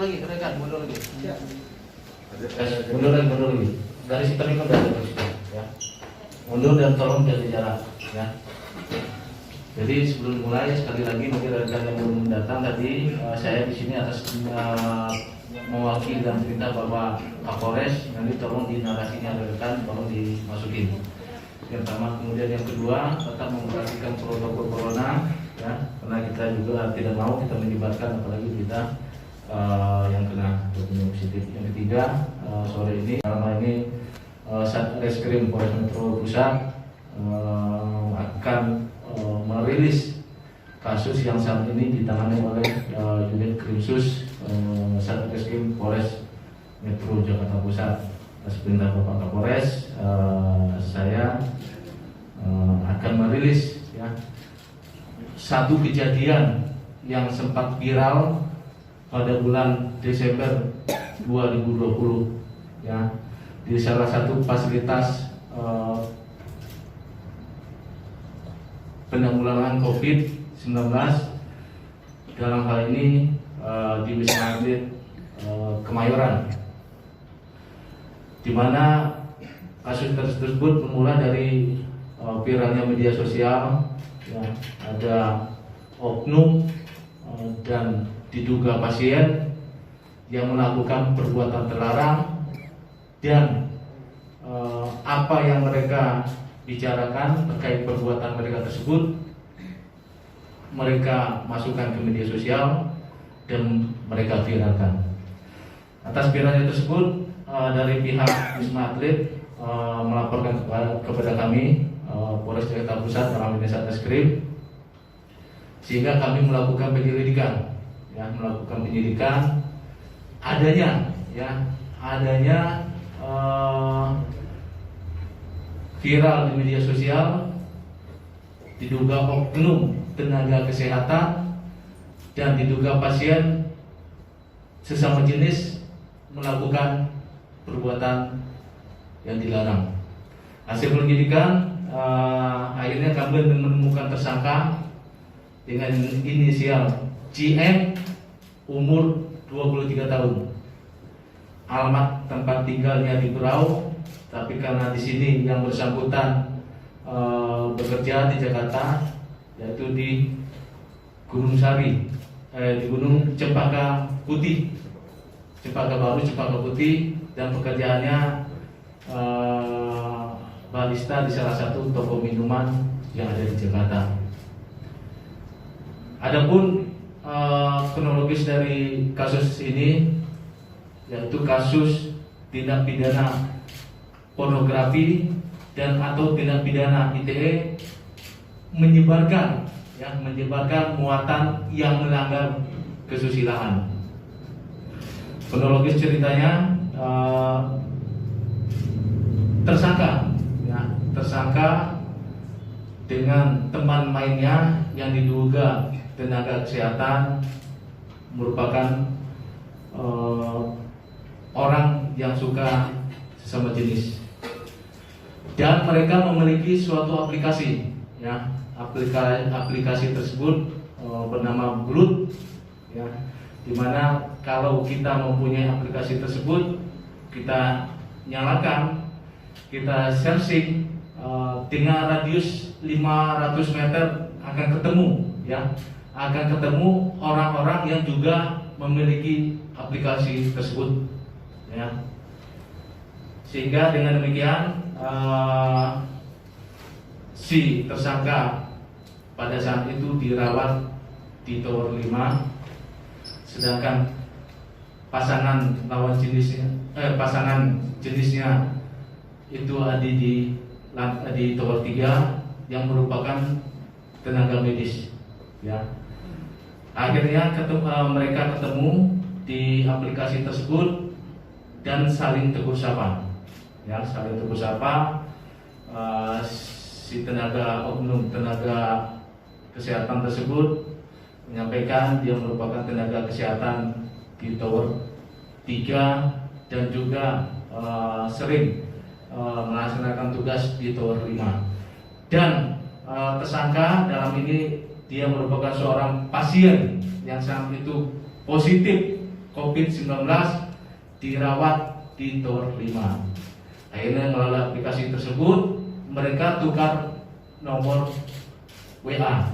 lagi, rekan, mundur lagi. Ya. Mundur lagi. Dari situ ini kan dari situ, ya. Mundur dan tolong jaga jarak, ya. Jadi sebelum mulai sekali lagi bagi rekan yang belum datang tadi, saya di sini atas mewakili dan perintah Bapak Kapolres, nanti tolong di narasinya rekan, tolong dimasukin. Yang pertama, kemudian yang kedua tetap memperhatikan protokol corona, ya, karena kita juga tidak mau kita menyebarkan apalagi kita yang kena positif. Yang ketiga, sore ini dalam ini Satreskrim Polres Metro Pusat akan merilis kasus yang saat ini ditangani oleh unit Krimsus Satreskrim Polres Metro Jakarta Pusat. Atas perintah Bapak Kapolres, saya akan merilis, ya, satu kejadian yang sempat viral pada bulan Desember 2020, ya, di salah satu fasilitas penanggulangan COVID-19, dalam hal ini di Wisma Atlet Kemayoran, di mana kasus tersebut bermula dari viralnya media sosial, ya, ada oknum dan diduga pasien yang melakukan perbuatan terlarang, dan apa yang mereka bicarakan terkait perbuatan mereka tersebut mereka masukkan ke media sosial dan mereka viralkan. Atas viralnya tersebut, dari pihak Wisma Atlet melaporkan kepada kami Polres Jakarta Pusat dalam ini Satreskrim, sehingga kami melakukan penyelidikan, ya, melakukan penyelidikan adanya viral di media sosial diduga oknum tenaga kesehatan dan diduga pasien sesama jenis melakukan perbuatan yang dilarang. Hasil penyelidikan, akhirnya kami menemukan tersangka dengan inisial JM, umur 23 tahun. Alamat tempat tinggalnya di Berau, tapi karena di sini yang bersangkutan bekerja di Jakarta, yaitu di Gunung Sari, di Gunung Cempaka Putih, Cempaka Baru, Cempaka Putih, dan pekerjaannya barista di salah satu toko minuman yang ada di Jakarta. Adapun kronologis dari kasus ini, yaitu kasus tindak pidana pornografi dan atau tindak pidana ITE menyebarkan muatan yang melanggar kesusilaan. Kronologis ceritanya, tersangka dengan teman mainnya yang diduga tenaga kesehatan merupakan orang yang suka sesama jenis, dan mereka memiliki suatu aplikasi, ya, aplikasi tersebut bernama Blood, ya, dimana kalau kita mempunyai aplikasi tersebut, kita nyalakan, kita searching, dengan radius 500 meter akan ketemu, ya, akan ketemu orang-orang yang juga memiliki aplikasi tersebut, ya. Sehingga dengan demikian si tersangka pada saat itu dirawat di Tower 5, sedangkan pasangan jenisnya itu ada di Tower 3 yang merupakan tenaga medis, ya. Akhirnya mereka ketemu di aplikasi tersebut dan saling tegur sapa, ya, saling tegur sapa. Si oknum tenaga kesehatan tersebut menyampaikan dia merupakan tenaga kesehatan di Tower 3 dan juga sering melaksanakan tugas di Tower 5. Dan tersangka dalam ini dia merupakan seorang pasien yang saat itu positif COVID-19 dirawat di Tower 5. Akhirnya melalui aplikasi tersebut mereka tukar nomor WA,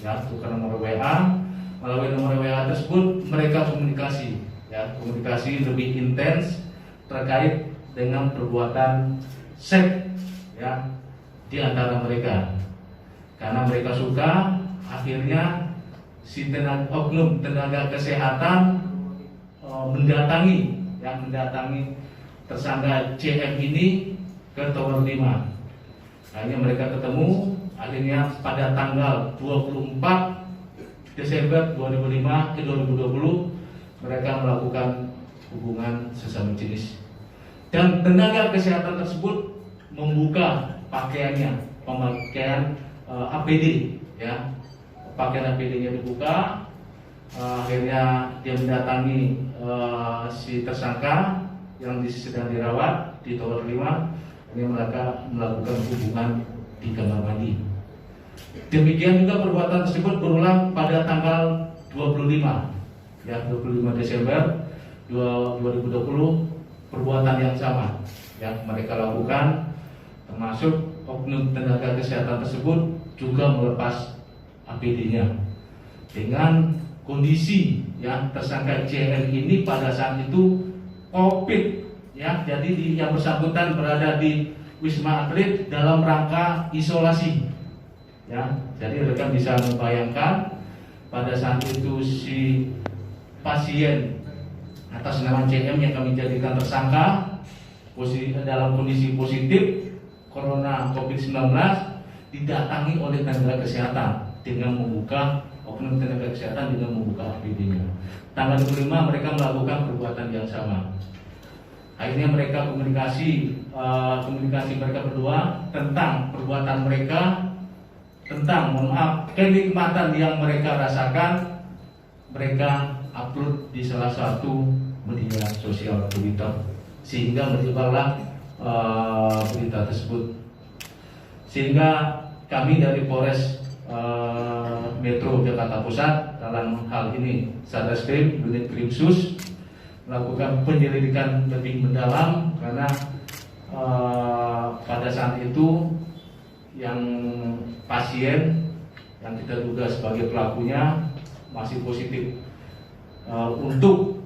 ya, tukar nomor WA. Melalui nomor WA tersebut mereka komunikasi, ya, komunikasi lebih intens terkait dengan perbuatan seks, ya, di antara mereka. Karena mereka suka, akhirnya si oknum tenaga kesehatan mendatangi tersangka CM ini ke Tower 5. Akhirnya mereka ketemu. Akhirnya pada tanggal 24 Desember 2005 ke 2020 mereka melakukan hubungan sesama jenis. Dan tenaga kesehatan tersebut membuka pakaiannya, pemakaian APD, ya, pakaian APD-nya dibuka. Akhirnya dia mendatangi si tersangka yang sedang dirawat di Tower 5. Ini mereka melakukan hubungan di kamar mandi. Demikian juga perbuatan tersebut berulang pada tanggal 25 Desember 2020. Perbuatan yang sama yang mereka lakukan, termasuk oknum tenaga kesehatan tersebut juga melepas APD-nya dengan kondisi yang tersangka CN ini pada saat itu COVID, ya, jadi yang bersangkutan berada di Wisma Atlet dalam rangka isolasi, ya. Jadi rekan bisa membayangkan pada saat itu si pasien atas nama CM yang kami jadikan tersangka dalam kondisi positif Corona COVID-19 didatangi oleh tenaga kesehatan dengan membuka, oknum tenaga kesehatan dengan membuka APD-nya. Tanggal 25 mereka melakukan perbuatan yang sama. Akhirnya mereka komunikasi mereka berdua tentang perbuatan mereka, tentang kenikmatan yang mereka rasakan. Mereka upload di salah satu media sosial Twitter, sehingga menyebarlah berita tersebut. Sehingga kami dari Polres Metro Jakarta Pusat, dalam hal ini Satreskrim Unit Krimsus, melakukan penyelidikan lebih mendalam karena pada saat itu yang pasien yang kita duga sebagai pelakunya masih positif. Untuk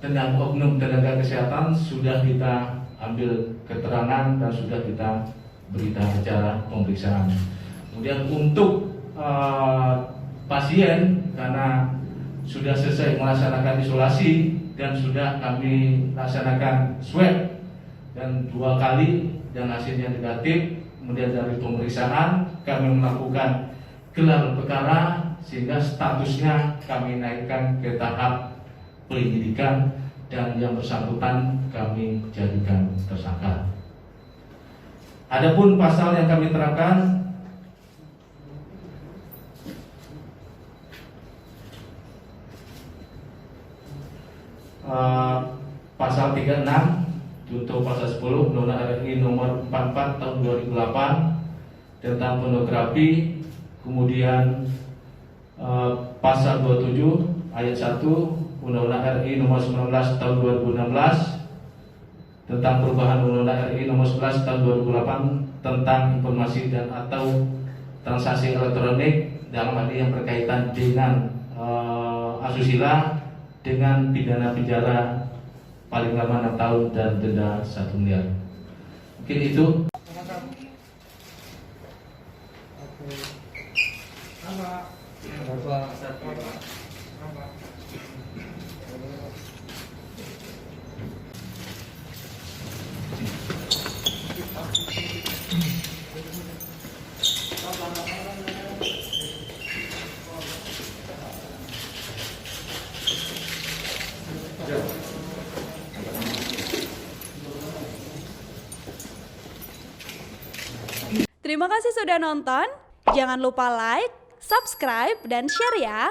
oknum tenaga kesehatan sudah kita ambil keterangan dan sudah kita berita acara pemeriksaan. Kemudian untuk pasien, karena sudah selesai melaksanakan isolasi dan sudah kami laksanakan swab dan 2 kali dan hasilnya negatif. Kemudian dari pemeriksaan kami melakukan gelar perkara sehingga statusnya kami naikkan ke tahap penyelidikan dan yang bersangkutan kami jadikan tersangka. Adapun pasal yang kami terapkan pasal 36 junto pasal 10 Undang-Undang RI nomor 44 tahun 2008 tentang pornografi, kemudian pasal 27 ayat 1 Undang-Undang RI nomor 19 tahun 2016 tentang perubahan Undang-Undang RI nomor 11 tahun 2008 tentang informasi dan atau transaksi elektronik dalam hal yang berkaitan dengan asusila dengan pidana penjara paling lama 6 tahun dan denda 1 miliar. Mungkin itu. Terima kasih sudah nonton. Jangan lupa like, subscribe, dan share ya.